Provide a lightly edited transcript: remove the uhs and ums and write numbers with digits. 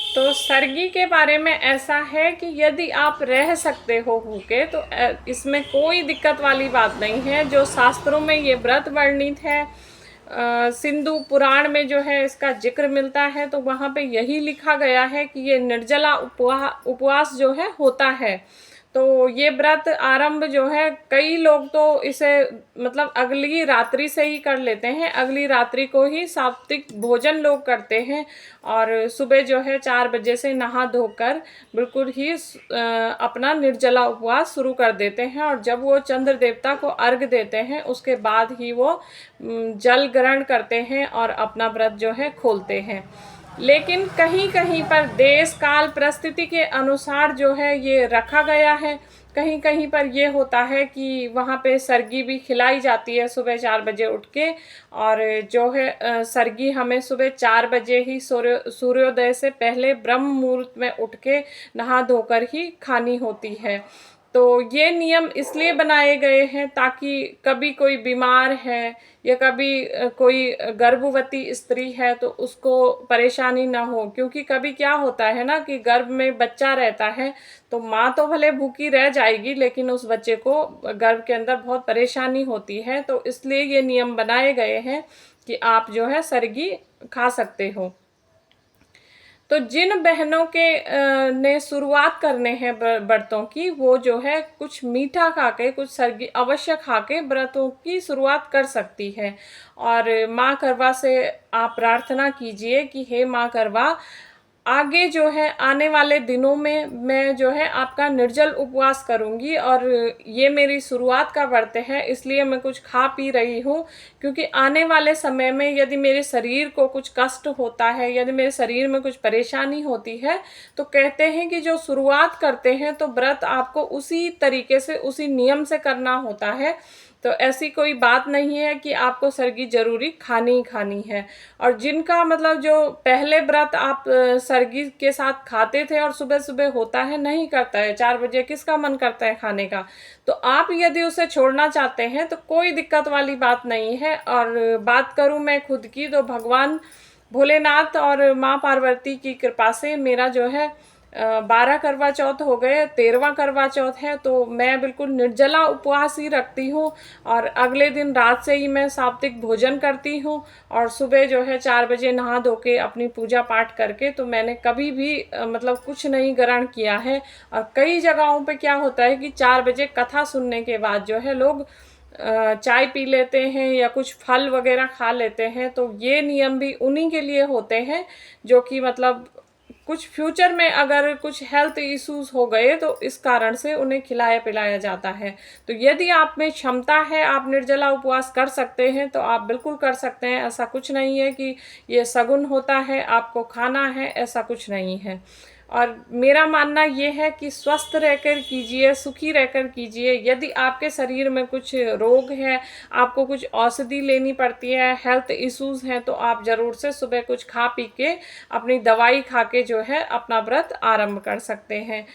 तो सर्गी के बारे में ऐसा है कि यदि आप रह सकते हो भूखे तो इसमें कोई दिक्कत वाली बात नहीं है। जो शास्त्रों में ये व्रत वर्णित है, सिंधु पुराण में जो है इसका जिक्र मिलता है, तो वहाँ पे यही लिखा गया है कि ये निर्जला उपवास जो है होता है। तो ये व्रत आरंभ जो है, कई लोग तो इसे मतलब अगली रात्रि से ही कर लेते हैं, अगली रात्रि को ही सात्विक भोजन लोग करते हैं और सुबह जो है 4 बजे से नहा धोकर बिल्कुल ही अपना निर्जला उपवास शुरू कर देते हैं और जब वो चंद्र देवता को अर्घ देते हैं उसके बाद ही वो जल ग्रहण करते हैं और अपना व्रत जो है खोलते हैं। लेकिन कहीं कहीं पर देश काल परिस्थिति के अनुसार जो है ये रखा गया है। कहीं कहीं पर ये होता है कि वहाँ पे सरगी भी खिलाई जाती है सुबह 4 बजे उठ के, और जो है सरगी हमें सुबह 4 बजे ही सूर्योदय से पहले ब्रह्म मुहूर्त में उठ के नहा धोकर ही खानी होती है। तो ये नियम इसलिए बनाए गए हैं ताकि कभी कोई बीमार है या कभी कोई गर्भवती स्त्री है तो उसको परेशानी ना हो, क्योंकि कभी क्या होता है ना कि गर्भ में बच्चा रहता है तो माँ तो भले भूखी रह जाएगी लेकिन उस बच्चे को गर्भ के अंदर बहुत परेशानी होती है। तो इसलिए ये नियम बनाए गए हैं कि आप जो है सरगी खा सकते हो। तो जिन बहनों के ने शुरुआत करने हैं व्रतों की, वो जो है कुछ मीठा खा के, कुछ सरगी अवश्य खा के व्रतों की शुरुआत कर सकती है। और माँ करवा से आप प्रार्थना कीजिए कि हे माँ करवा, आगे जो है आने वाले दिनों में मैं जो है आपका निर्जल उपवास करूंगी और ये मेरी शुरुआत का व्रत है, इसलिए मैं कुछ खा पी रही हूँ, क्योंकि आने वाले समय में यदि मेरे शरीर को कुछ कष्ट होता है, यदि मेरे शरीर में कुछ परेशानी होती है, तो कहते हैं कि जो शुरुआत करते हैं तो व्रत आपको उसी तरीके से, उसी नियम से करना होता है। तो ऐसी कोई बात नहीं है कि आपको सरगी जरूरी खानी ही खानी है। और जिनका मतलब जो पहले व्रत आप सरगी के साथ खाते थे और सुबह सुबह होता है, नहीं करता है 4 बजे, किसका मन करता है खाने का, तो आप यदि उसे छोड़ना चाहते हैं तो कोई दिक्कत वाली बात नहीं है। और बात करूं मैं खुद की, तो भगवान भोलेनाथ और माँ पार्वती की कृपा से मेरा जो है 12 करवा चौथ हो गए, 13वां करवा चौथ है, तो मैं बिल्कुल निर्जला उपवास ही रखती हूँ और अगले दिन रात से ही मैं सात्विक भोजन करती हूँ और सुबह जो है 4 बजे नहा धो के अपनी पूजा पाठ करके, तो मैंने कभी भी मतलब कुछ नहीं ग्रहण किया है। और कई जगहों पे क्या होता है कि 4 बजे कथा सुनने के बाद जो है लोग चाय पी लेते हैं या कुछ फल वगैरह खा लेते हैं। तो ये नियम भी उन्हीं के लिए होते हैं जो कि मतलब कुछ फ्यूचर में अगर कुछ हेल्थ इश्यूज हो गए तो इस कारण से उन्हें खिलाया पिलाया जाता है। तो यदि आप में क्षमता है, आप निर्जला उपवास कर सकते हैं तो आप बिल्कुल कर सकते हैं। ऐसा कुछ नहीं है कि ये सगुन होता है, आपको खाना है, ऐसा कुछ नहीं है। और मेरा मानना ये है कि स्वस्थ रहकर कीजिए, सुखी रहकर कीजिए। यदि आपके शरीर में कुछ रोग है, आपको कुछ औषधि लेनी पड़ती है, हेल्थ इश्यूज हैं, तो आप ज़रूर से सुबह कुछ खा पी के अपनी दवाई खा के जो है अपना व्रत आरंभ कर सकते हैं।